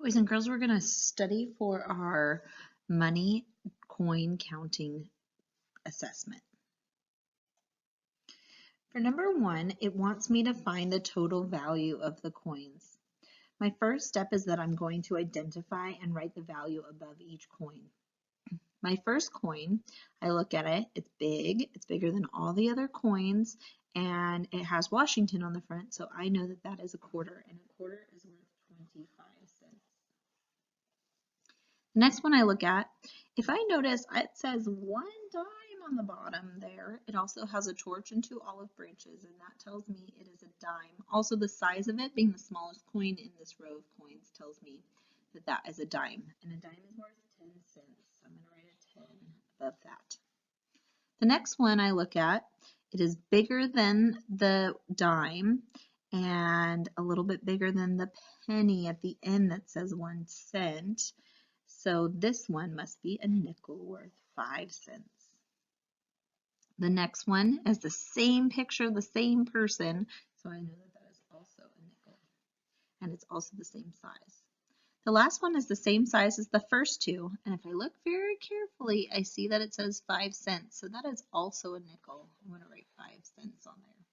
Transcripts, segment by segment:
Boys and girls, we're going to study for our money coin counting assessment. For number 1, it wants me to find the total value of the coins. My first step is that I'm going to identify and write the value above each coin. My first coin, I look at it, it's big, it's bigger than all the other coins, and it has Washington on the front, so I know that that is a quarter, and a quarter is worth 25 cents. The next one I look at, if I notice it says 1 dime on the bottom there, it also has a torch and 2 olive branches, and that tells me it is a dime. Also, the size of it, being the smallest coin in this row of coins, tells me that that is a dime, and a dime is worth 10 cents. So I'm going to write a 10 above that. The next one I look at, it is bigger than the dime and a little bit bigger than the penny at the end that says 1 cent. So this one must be a nickel worth 5 cents. The next one is the same picture, the same person, so I know that that is also a nickel. And it's also the same size. The last one is the same size as the first two, and if I look very carefully, I see that it says 5 cents, so that is also a nickel. I'm going to write 5 cents on there.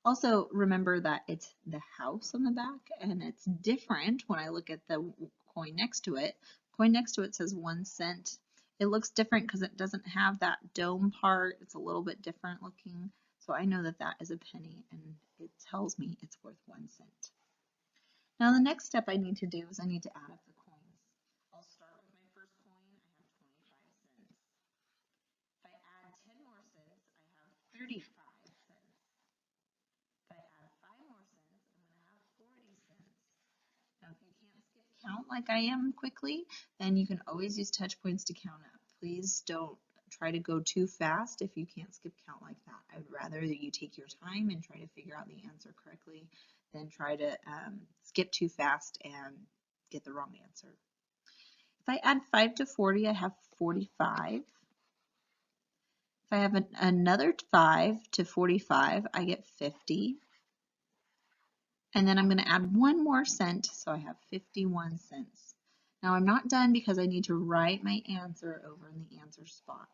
Also, remember that it's the house on the back, and it's different when I look at the coin next to it. The coin next to it says 1 cent. It looks different because it doesn't have that dome part. It's a little bit different looking, so I know that that is a penny, and it tells me it's worth 1 cent. Now the next step I need to do is I need to add up the coins. I'll start with my first coin. I have 25 cents. If I add 10 more cents, I have 35 cents. If I add 5 more cents, I'm going to have 40 cents. Now if you can't skip count like I am quickly, then you can always use touch points to count up. Please don't try to go too fast if you can't skip count like that. I would rather that you take your time and try to figure out the answer correctly than try to skip too fast and get the wrong answer. If I add 5 to 40, I have 45. If I have another 5 to 45, I get 50. And then I'm going to add 1 more cent, so I have 51 cents. Now I'm not done because I need to write my answer over in the answer spot.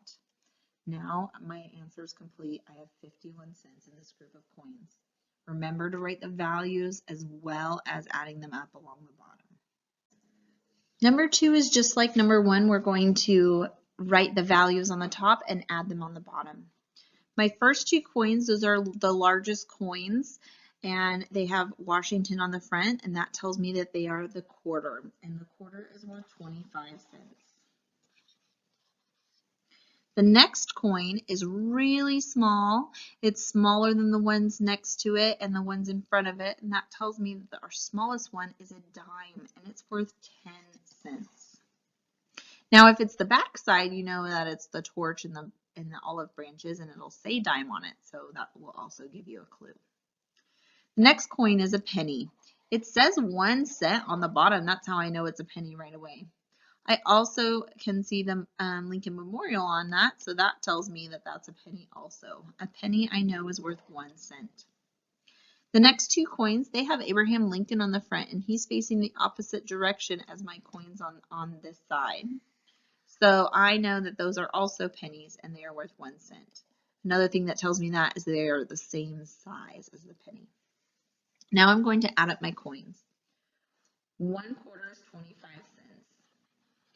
Now my answer is complete. I have 51 cents in this group of coins. Remember to write the values as well as adding them up along the bottom. Number 2 is just like number 1. We're going to write the values on the top and add them on the bottom. My first 2 coins, those are the largest coins, and they have Washington on the front, and that tells me that they are the quarter, and the quarter is worth 25 cents. The next coin is really small. It's smaller than the ones next to it and the ones in front of it, and that tells me that our smallest one is a dime, and it's worth 10 cents. Now, if it's the back side, you know that it's the torch and the olive branches, and it'll say dime on it, so that will also give you a clue. The next coin is a penny. It says 1 cent on the bottom. That's how I know it's a penny right away. I also can see the Lincoln Memorial on that, so that tells me that that's a penny also. A penny I know is worth 1 cent. The next 2 coins, they have Abraham Lincoln on the front, and he's facing the opposite direction as my coins on this side. So I know that those are also pennies, and they are worth 1 cent. Another thing that tells me that is they are the same size as the penny. Now I'm going to add up my coins. 1 quarter is 25 cents.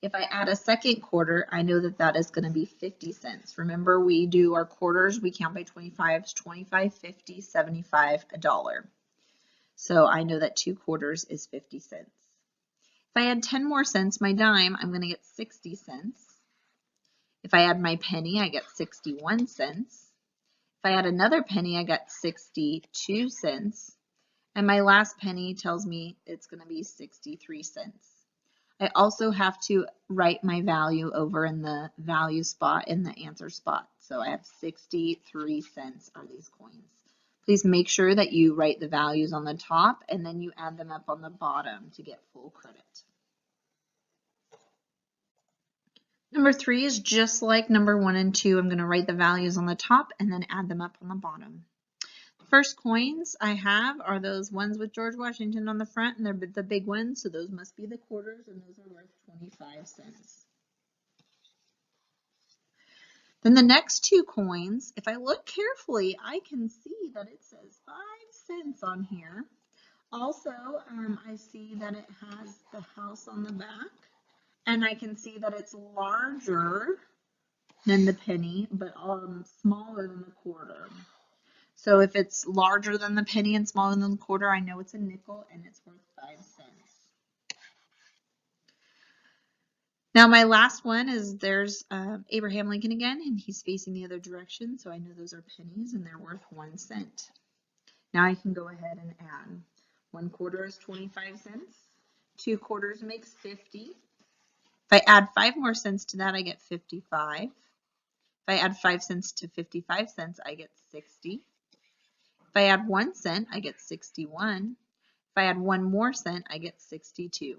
If I add a second quarter, I know that that is going to be 50 cents. Remember, we do our quarters, we count by 25s, 25, 50, 75, $1. So I know that 2 quarters is 50 cents. If I add 10 more cents, my dime, I'm going to get 60 cents. If I add my penny, I get 61 cents. If I add another penny, I get 62 cents. And my last penny tells me it's going to be 63 cents. I also have to write my value over in the value spot in the answer spot. So I have 63 cents are these coins. Please make sure that you write the values on the top and then you add them up on the bottom to get full credit. Number 3 is just like number 1 and 2. I'm going to write the values on the top and then add them up on the bottom. First coins I have are those ones with George Washington on the front, and they're the big ones, so those must be the quarters, and those are worth 25 cents. Then the next two coins, if I look carefully, I can see that it says 5 cents on here. Also, I see that it has the house on the back, and I can see that it's larger than the penny, but smaller than the quarter. So if it's larger than the penny and smaller than the quarter, I know it's a nickel and it's worth 5 cents. Now my last one is there's Abraham Lincoln again, and he's facing the other direction, so I know those are pennies and they're worth 1 cent. Now I can go ahead and add. 1 quarter is 25 cents. 2 quarters makes 50. If I add 5 more cents to that, I get 55. If I add 5 cents to 55 cents, I get 60. If I add 1 cent, I get 61. If I add 1 more cent, I get 62.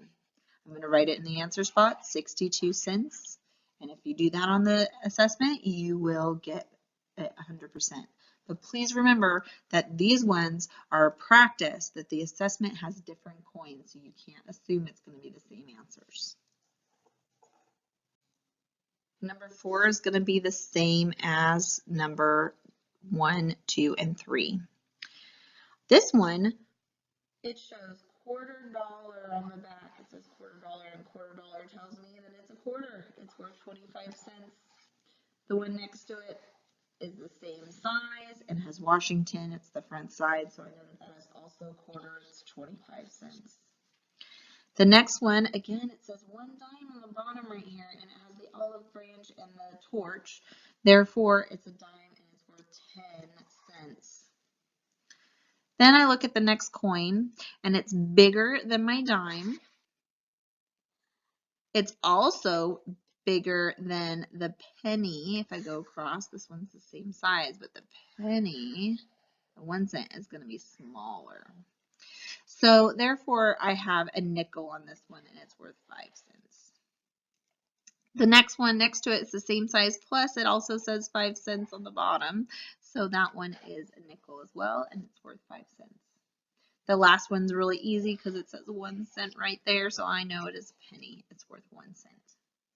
I'm going to write it in the answer spot, 62 cents. And if you do that on the assessment, you will get 100%. But please remember that these ones are a practice, that the assessment has different coins, so you can't assume it's going to be the same answers. Number 4 is going to be the same as number 1, 2, and 3. This one, it shows $quarter on the back. It says $quarter, and $quarter tells me that it's a quarter. It's worth 25 cents. The one next to it is the same size and has Washington. It's the front side, so I know that is also a quarter. It's 25 cents. The next one, again, it says 1 dime on the bottom right here, and it has the olive branch and the torch. Therefore, it's a dime and it's worth 10 cents. Then I look at the next coin, and it's bigger than my dime. It's also bigger than the penny. If I go across, this one's the same size, but the penny, the 1 cent, is going to be smaller. So therefore, I have a nickel on this one, and it's worth 5 cents. The next one next to it is the same size, plus it also says 5 cents on the bottom. So that one is a nickel as well, and it's worth 5 cents. The last one's really easy because it says 1 cent right there, so I know it is a penny. It's worth 1 cent.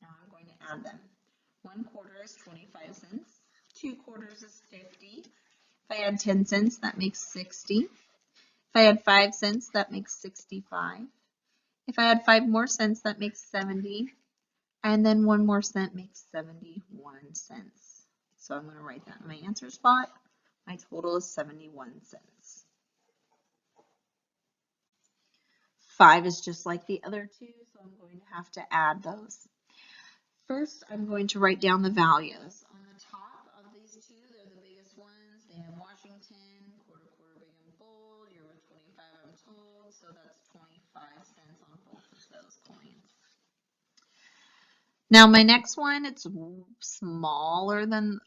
Now I'm going to add them. 1 quarter is 25 cents. 2 quarters is 50. If I add 10 cents, that makes 60. If I add 5 cents, that makes 65. If I add 5 more cents, that makes 70. And then 1 more cent makes 71 cents. So I'm going to write that in my answer spot. My total is 71 cents. 5 is just like the other two, so I'm going to have to add those. First, I'm going to write down the values. On the top of these two, they're the biggest ones. They have Washington, quarter, big and bold. You're worth 25, I'm told, so that's 25 cents on both of those coins. Now my next one, it's a lot smaller than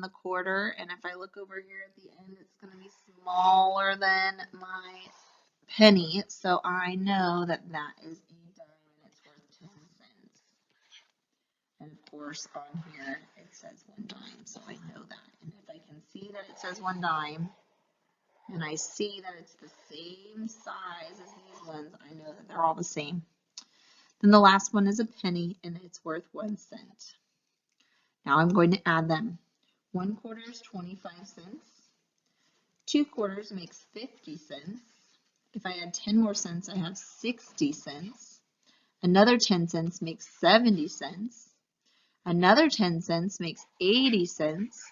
the quarter, and if I look over here at the end, it's going to be smaller than my penny, so I know that that is a dime and it's worth 10 cents. And of course on here it says 1 dime, so I know that. And if I can see that it says 1 dime, and I see that it's the same size as these ones, I know that they're all the same. Then the last one is a penny, and it's worth 1 cent. Now I'm going to add them. 1 quarter is 25 cents. 2 quarters makes 50 cents. If I add 10 more cents, I have 60 cents. Another 10 cents makes 70 cents. Another 10 cents makes 80 cents.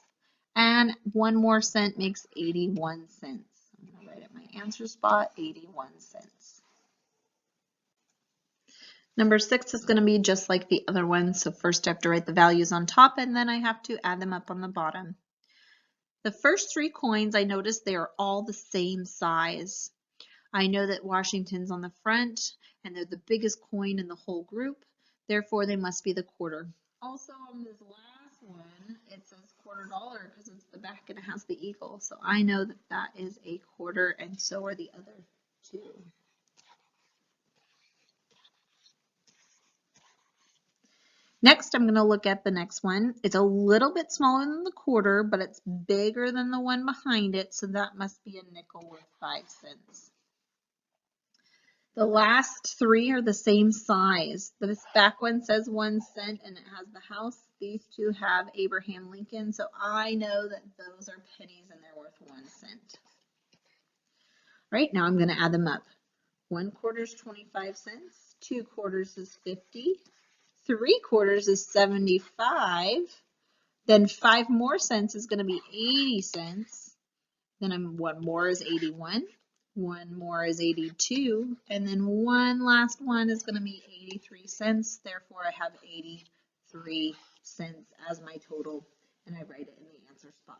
And 1 more cent makes 81 cents. I'm going to write at my answer spot, 81 cents. Number 6 is going to be just like the other one. So first I have to write the values on top, and then I have to add them up on the bottom. The first 3 coins, I noticed they are all the same size. I know that Washington's on the front, and they're the biggest coin in the whole group. Therefore, they must be the quarter. Also, on this last one, it says $quarter because it's the back and it has the eagle. So I know that that is a quarter, and so are the other 2. Next, I'm going to look at the next one. It's a little bit smaller than the quarter, but it's bigger than the one behind it, so that must be a nickel worth 5 cents. The last three are the same size. This back one says 1 cent and it has the house. These two have Abraham Lincoln, so I know that those are pennies and they're worth 1 cent. Right, now I'm going to add them up. 1 quarter is 25 cents, 2 quarters is 50, 3 quarters is 75, then 5 more cents is going to be 80 cents, then 1 more is 81, 1 more is 82, and then one last one is going to be 83 cents. Therefore, I have 83 cents as my total, and I write it in the answer spot.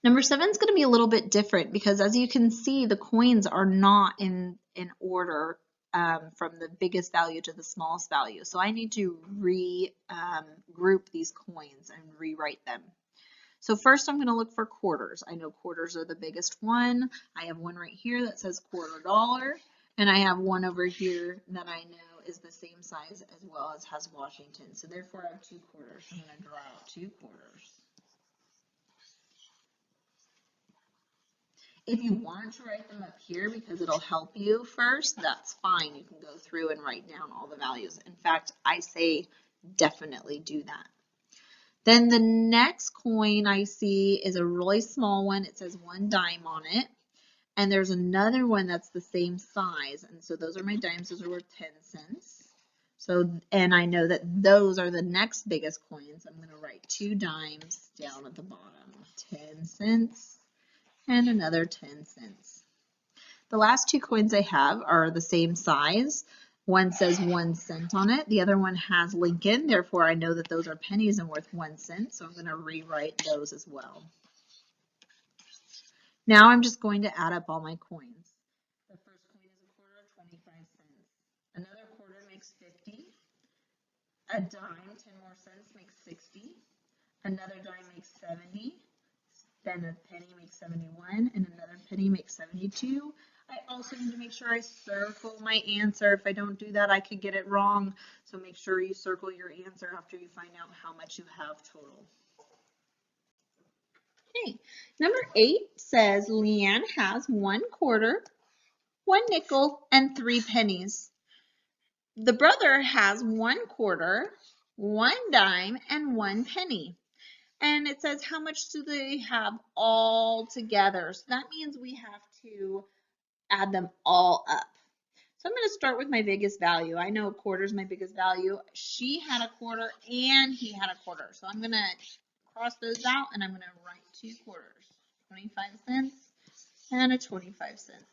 Number 7 is going to be a little bit different because, as you can see, the coins are not in order from the biggest value to the smallest value. So I need to group these coins and rewrite them. So first I'm going to look for quarters. I know quarters are the biggest one. I have one right here that says $quarter, and I have one over here that I know is the same size as well as has Washington. So therefore I have 2 quarters. I'm going to draw out 2 quarters. If you want to write them up here because it'll help you first, that's fine. You can go through and write down all the values. In fact, I say definitely do that. Then the next coin I see is a really small one. It says 1 dime on it. And there's another one that's the same size. And so those are my dimes. Those are worth 10 cents. So, and I know that those are the next biggest coins. I'm going to write 2 dimes down at the bottom. 10 cents and another 10 cents. The last 2 coins I have are the same size. One says 1 cent on it. The other one has Lincoln. Therefore, I know that those are pennies and worth 1 cent. So I'm going to rewrite those as well. Now I'm just going to add up all my coins. The first coin is a quarter of 25 cents. Another quarter makes 50. A dime, 10 more cents, makes 60. Another dime makes 70. Then a penny makes 71. And another penny makes 72. I also need to make sure I circle my answer. If I don't do that, I could get it wrong. So make sure you circle your answer after you find out how much you have total. Okay, number 8 says Leanne has 1 quarter, 1 nickel, and 3 pennies. The brother has 1 quarter, 1 dime, and 1 penny. And it says how much do they have all together? So that means we have to add them all up. So I'm going to start with my biggest value. I know a quarter is my biggest value. She had a quarter and he had a quarter. So I'm going to cross those out and I'm going to write 2 quarters, 25 cents and a 25 cents.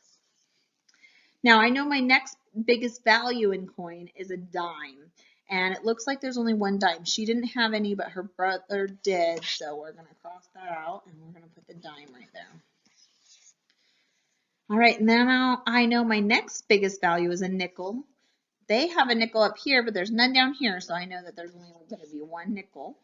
Now I know my next biggest value in coin is a dime. And it looks like there's only 1 dime. She didn't have any, but her brother did. So we're going to cross that out and we're going to put the dime right there. All right, now I know my next biggest value is a nickel. They have a nickel up here, but there's none down here, so I know that there's only going to be 1 nickel.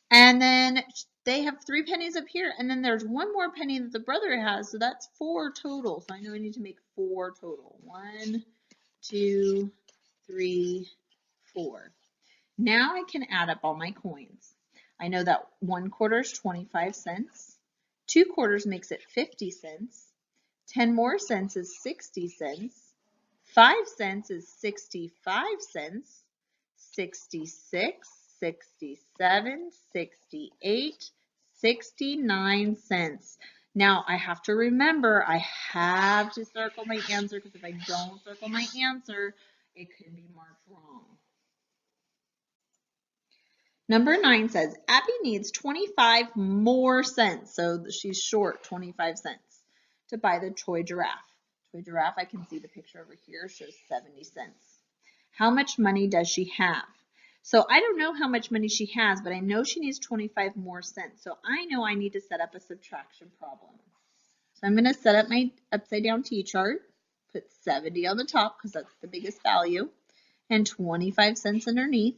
And then they have 3 pennies up here, and then there's 1 more penny that the brother has, so that's 4 total. So I know I need to make 4 total. 1, 2, 3, 4. Now I can add up all my coins. I know that 1 quarter is 25 cents. 2 quarters makes it 50 cents. 10 more cents is 60 cents. 5 cents is 65 cents. 66, 67, 68, 69 cents. Now I have to remember I have to circle my answer because if I don't circle my answer, it could be marked wrong. Number 9 says, Abby needs 25 more cents, so she's short 25 cents to buy the toy giraffe. Toy giraffe, I can see the picture over here, shows 70 cents. How much money does she have? So I don't know how much money she has, but I know she needs 25 more cents. So I know I need to set up a subtraction problem. So I'm going to set up my upside down T-chart, put 70 on the top because that's the biggest value, and 25 cents underneath.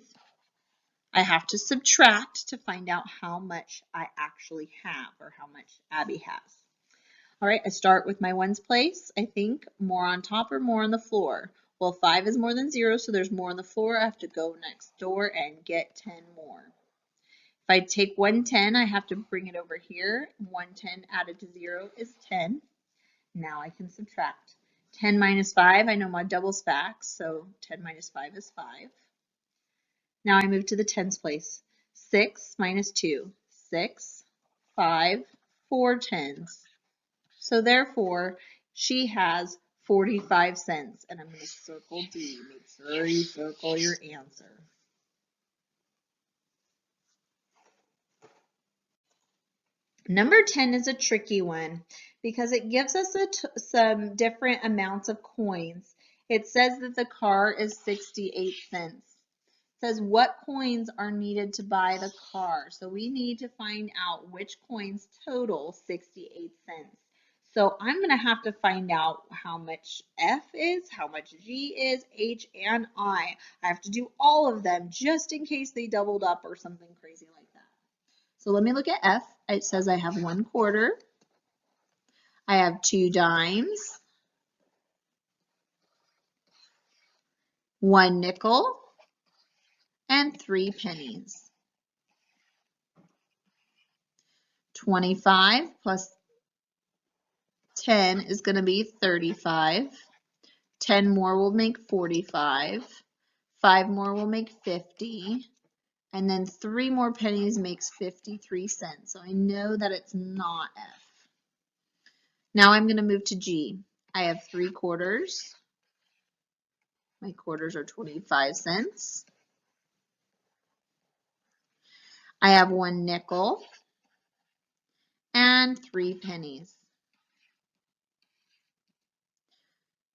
I have to subtract to find out how much I actually have or how much Abby has. All right, I start with my ones place. I think more on top or more on the floor. Well, 5 is more than 0, so there's more on the floor. I have to go next door and get 10 more. If I take 110, I have to bring it over here. 110 added to 0 is 10. Now I can subtract. 10 minus 5, I know my doubles back, so 10 minus 5 is 5. Now I move to the tens place. 6 minus 2, 6, 5, 4 tens. So therefore, she has 45 cents. And I'm going to circle D. Make sure you circle your answer. Number 10 is a tricky one because it gives us some different amounts of coins. It says that the car is 68 cents. It says what coins are needed to buy the car. So we need to find out which coins total 68 cents. So I'm going to have to find out how much F is, how much G is, H, and I. I have to do all of them just in case they doubled up or something crazy like that. So let me look at F. It says I have 1 quarter. I have 2 dimes, 1 nickel, and 3 pennies. 25 plus 10 is going to be 35. 10 more will make 45. 5 more will make 50. And then 3 more pennies makes 53 cents. So I know that it's not F. Now I'm going to move to G. I have 3 quarters. My quarters are 25 cents. I have 1 nickel and 3 pennies.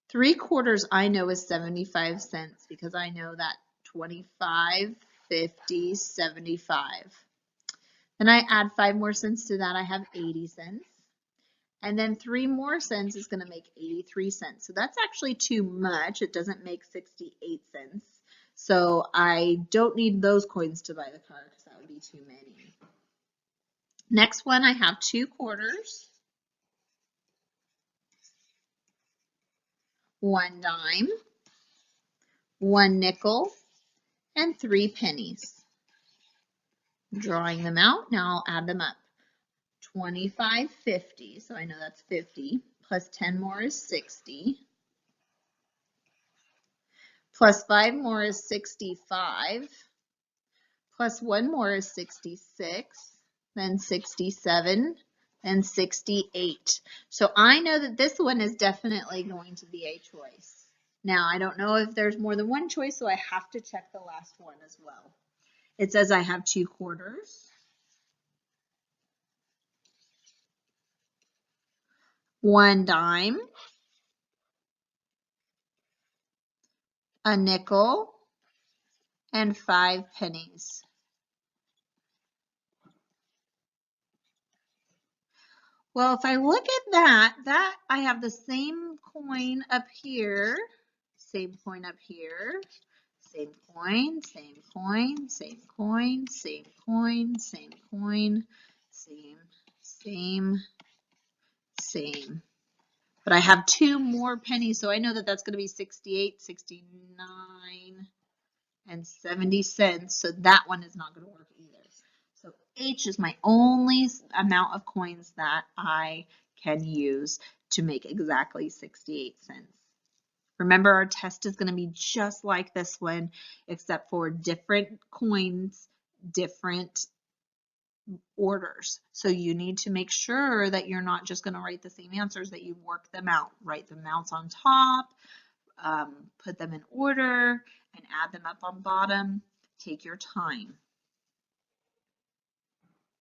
3 quarters I know is 75 cents because I know that 25, 50, 75. Then I add 5 more cents to that, I have 80 cents. And then 3 more cents is going to make 83 cents. So that's actually too much. It doesn't make 68 cents. So I don't need those coins to buy the car because that would be too many. Next one, I have 2 quarters, 1 dime, 1 nickel, and 3 pennies. Drawing them out, now I'll add them up. 25, 50, so I know that's 50, plus 10 more is 60, plus 5 more is 65, plus 1 more is 66, then 67, and 68. So I know that this one is definitely going to be a choice. Now, I don't know if there's more than one choice, so I have to check the last one as well. It says I have 2 quarters, 1 dime, a nickel, and 5 pennies. Well, if I look at that I have the same coin up here, same coin up here, same coin, same coin, same coin, same coin, same coin, same. But I have 2 more pennies, so I know that that's going to be 68, 69, and 70 cents. So that one is not going to work either. So H is my only amount of coins that I can use to make exactly 68 cents. Remember, our test is going to be just like this one, except for different coins, different orders. So you need to make sure that you're not just going to write the same answers, that you work them out. Write the amounts on top, put them in order, and add them up on bottom. Take your time.